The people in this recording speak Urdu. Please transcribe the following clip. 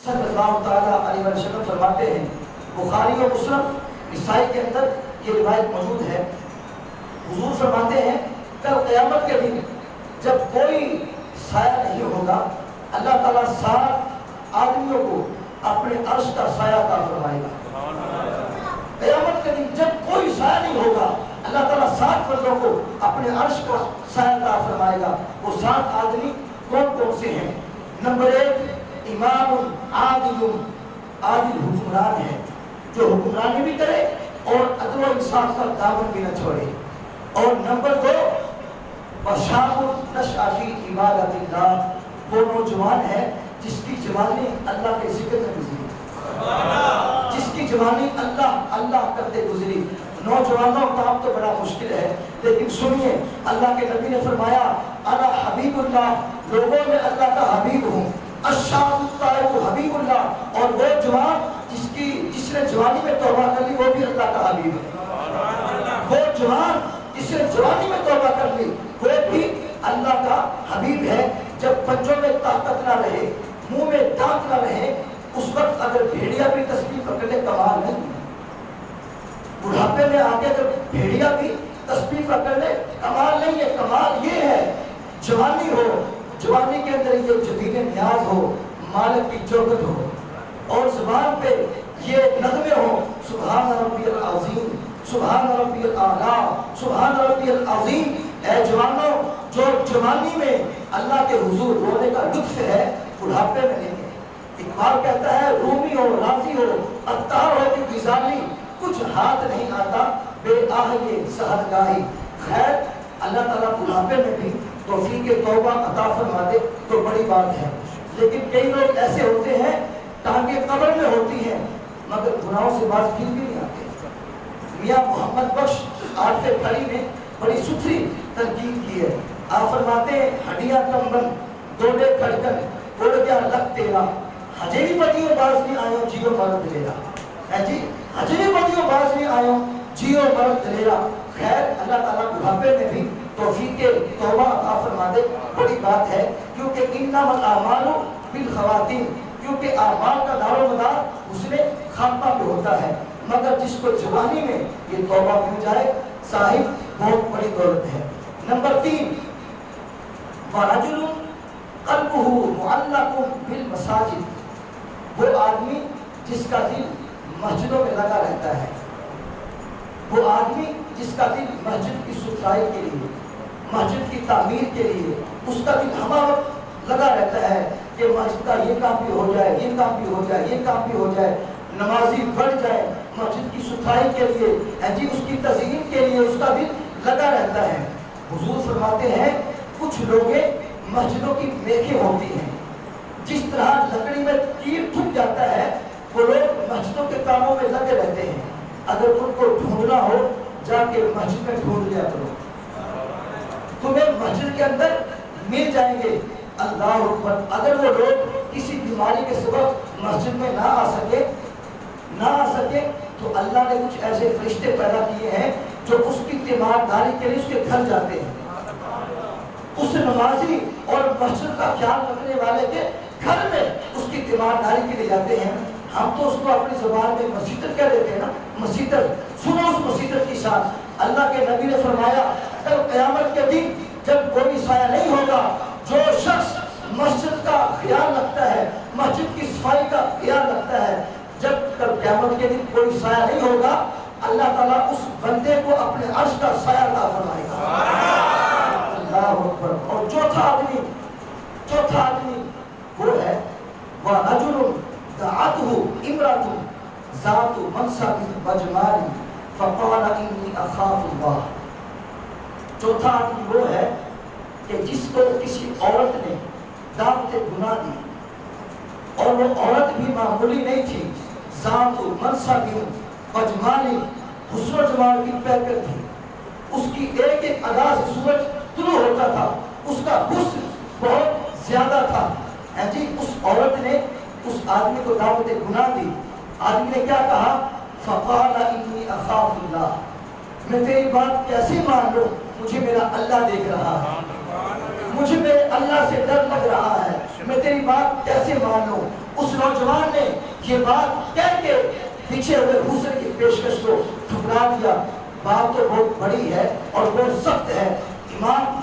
صلی اللہ تعالیٰ علیہ وسلم فرماتے ہیں، بخاری اور مسلم نسائی کے اندر یہ روایت موجود ہے، حضور فرماتے ہیں کل قیامت کے دن جب کوئی سایہ نہیں ہوگا، اللہ تعالیٰ 7 آدمیوں کو اپنے عرش کا سایہ عطا فرمائے گا۔ قیامت کے دن جب کوئی سایہ نہیں ہوگا، اللہ تعالیٰ 7 بندوں کو اپنے عرش کا سایہ عطا فرمائے گا۔ وہ 7 آدمی کون کون سے ہیں؟ نمبر 1 امام عادل، عادل حکمران ہے جو حکمرانی بھی کرے اور عدل و انصاف کا دامن بھی نہ چھوڑے۔ اور نمبر 2 وشاب نشأ فی عبادت اللہ، وہ نوجوان ہے جس کی جوانی اللہ کے ذکر میں گزری، جس کی جوانی اللہ اللہ کرتے گزری۔ نوجوانوں کا کام تو بڑا مشکل ہے، لیکن سنیے اللہ کے نبی نے فرمایا انا حبیب اللہ، لوگوں میں اللہ کا حبیب ہوں۔ الشاب الطائب حبیب اللہ، اور وہ جوان جس نے جوانی میں توبہ کر لی وہ بھی اللہ کا حبیب ہے۔ وہ جوان جس نے جوانی میں توبہ کر لی وہ بھی اللہ کا حبیب ہے۔ جب پنجوں میں طاقت نہ رہے، منہ میں دانت نہ رہے، اس وقت اگر بھیڑیا بھی تسبیح پکڑ لے کمال نہیں۔ بڑھاپے میں آگے اگر بھیڑیا بھی تسبیح پکڑ لے کمال نہیں ہے۔ کمال یہ ہے جوانی ہو، جوانی کے اندر یہ جبین نیاز ہو، مالک کی چوکت ہو، اور زبان پہ یہ نغمے ہو، سبحان ربی العظیم، سبحان ربی الاعلیٰ، سبحان ربی العظیم۔ اے جوانوں، جو جوانی میں اللہ کے حضور رونے کا لطف ہے، بڑھاپے میں نہیں ہے۔ اقبال کہتا ہے رومی ہو، راضی ہو، عطار ہو کہ غزالی، کچھ ہاتھ نہیں آتا بے آہ یہ سحرگاہی۔ خیر اللہ تعالیٰ بڑھاپے میں بھی توفیق توبہ عطا فرما دے تو بڑی بات ہے، لیکن کئی لوگ ایسے ہوتے ہیں ٹانگیں قبر میں ہوتی ہیں مگر گناہوں سے باز پھر بھی نہیں آتے۔ میاں محمد بخش عارف کھڑی نے بڑی ستھری تنقید کی ہے۔ آپ فرماتے ہیں ہڈیاں کمبن دوڑے کھڑکن اڑ گیا لک تیرا، ہجری بدیوں باز نہیں آئیوں جیو مرد دلیرا، ہے جی ہجری بدیوں باز نہیں آئیوں جیو مرد دلیرا۔ خیر اللہ تعالیٰ بڑھاپے میں بھی توفیق توبہ عطا فرما دے بڑی بات ہے، کیونکہ انما الاعمال بالخواتیم، کیونکہ اعمال کا دار و مدار اس نے خاتمہ پہ ہوتا ہے۔ مگر جس کو جوانی میں یہ توبہ مل جائے صاحب بہت بڑی دولت ہے۔ نمبر 3 وَرَجُلٌ قَلْبُهُ مُعَلَّقٌ بِالْمَسَاجِدِ، وہ آدمی جس کا دل مسجدوں میں لگا رہتا ہے، وہ آدمی جس کا دل مسجد کی ستھرائی کے لیے، مسجد کی تعمیر کے لیے اس کا دل ہمہ وقت لگا رہتا ہے کہ مسجد کا یہ کام بھی ہو جائے، یہ کام بھی ہو جائے، یہ کام بھی ہو جائے، نمازی بڑھ جائے، مسجد کی ستھرائی کے لیے جی اس کی تزئین کے لیے اس کا دل لگا رہتا ہے۔ حضور فرماتے ہیں کچھ لوگیں مسجدوں کی میخیں ہوتی ہیں، جس طرح لکڑی میں تیر تھک جاتا ہے وہ لوگ مسجدوں کے کاموں میں لگے رہتے ہیں۔ اگر ان کو ڈھونڈنا ہو جا کے مسجد میں ڈھونڈ لیا کرو، تمہیں مسجد کے اندر مل جائیں گے۔ اللہ اکبر۔ اگر وہ لوگ کسی بیماری کے سبب مسجد میں نہ آ سکے تو اللہ نے کچھ ایسے فرشتے پیدا کیے ہیں جو اس کی تیمارداری کے لیے اس کے گھر جاتے ہیں، اس نمازی اور مسجد کا خیال رکھنے والے کے گھر میں اس کی تیمارداری کے لیے جاتے ہیں۔ ہم تو اس کو اپنی زبان میں مسجد کہہ دیتے ہیں نا، مسجد۔ سنو اس مسجد کی شان۔ اللہ کے نبی نے فرمایا کل قیامت کے دن جب کوئی سایہ نہیں ہوگا، جو شخص مسجد کا خیال رکھتا ہے، مسجد کی صفائی کا خیال رکھتا ہے، جب کل قیامت کے دن کوئی سایہ نہیں ہوگا، اللہ تعالیٰ اس بندے کو اپنے عرش کا سایہ عطا فرمائے گا۔ اللہ اکبر۔ اور چوتھا آدمی وہ ہے وَرَجُلٌ دَعَتْهُ امْرَأَةٌ ذَاتُ مَنْصَبٍ وَجَمَالٍ فَقَالَ إِنِّي أَخَافُ اللَّهَ۔ چوتھا آدمی وہ ہے کہ جس کو کسی عورت نے دعوت گناہ دی، اور وہ عورت بھی معمولی نہیں تھی، ذات منصب وجمال، حسن و جمال کی پیکر تھی، اس کی ایک ایک ادا سے سورج طلوع ہوتا تھا، اس کا حسن بہت زیادہ تھا۔ جی اس عورت نے اس آدمی کو دعوت گناہ دی، آدمی نے کیا کہا؟ فقال انی اخاف اللہ، میں تیری بات کیسے مان لوں، مجھے میرا اللہ دیکھ رہا ہے، مجھے میرے اللہ سے ڈر لگ رہا ہے، میں تیری بات کیسے مان لوں۔ اس نوجوان نے یہ بات کہہ کے پیچھے ہوئے دوسرے کی پیشکش کو ٹھکرا دیا. بات تو بہت بڑی ہے اور بہت سخت ہے. امام